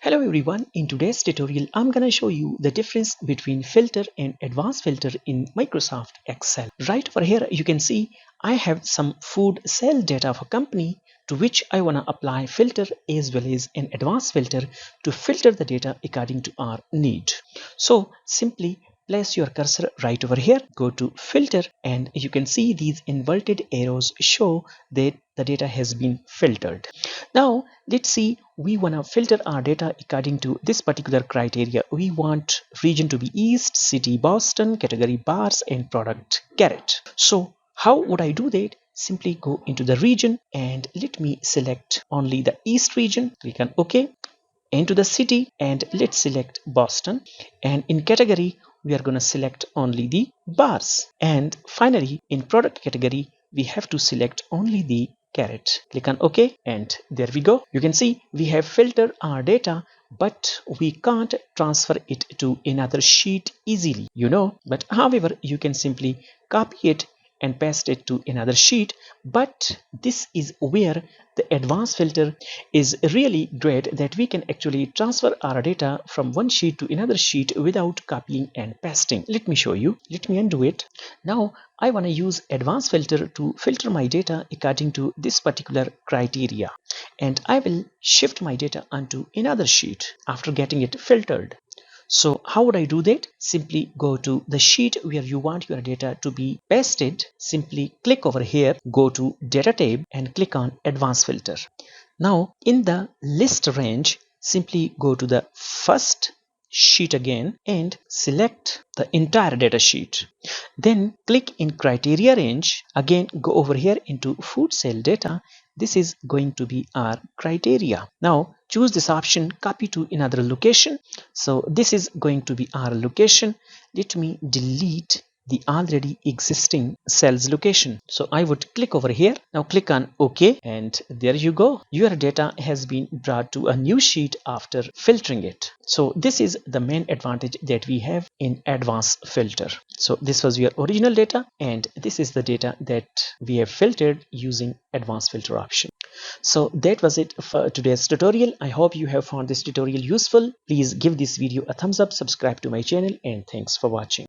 Hello everyone, in today's tutorial I'm gonna show you the difference between filter and advanced filter in Microsoft Excel. Right over here you can see I have some food sale data of a company to which I wanna apply filter as well as an advanced filter to filter the data according to our need. So simply place your cursor right over here, go to filter, and you can see these inverted arrows show that the data has been filtered. Now let's see, we want to filter our data according to this particular criteria. We want region to be East, city Boston, category bars, and product carrot. So how would I do that? Simply go into the region and let me select only the East region. Click on OK. Into the city and let's select Boston, and in category we are going to select only the bars, and finally in product category we have to select only the carrot. Click on OK, and there we go. You can see we have filtered our data, but we can't transfer it to another sheet easily, but however you can simply copy it and paste it to another sheet. But this is where the advanced filter is really great, that we can actually transfer our data from one sheet to another sheet without copying and pasting. Let me show you. Let me undo it. Now I want to use advanced filter to filter my data according to this particular criteria, and I will shift my data onto another sheet after getting it filtered. So how would I do that? Simply go to the sheet where you want your data to be pasted. Simply click over here, go to data tab and click on advanced filter. Now in the list range, simply go to the first sheet again and select the entire data sheet. Then click in criteria range, again go over here into food sale data. This is going to be our criteria. Now choose this option, copy to another location. So this is going to be our location. Let me delete the already existing cells location. So I would click over here. Now click on OK, and there you go. Your data has been brought to a new sheet after filtering it. So this is the main advantage that we have in advanced filter. So this was your original data, and this is the data that we have filtered using advanced filter option. So that was it for today's tutorial. I hope you have found this tutorial useful. Please give this video a thumbs up, subscribe to my channel, and thanks for watching.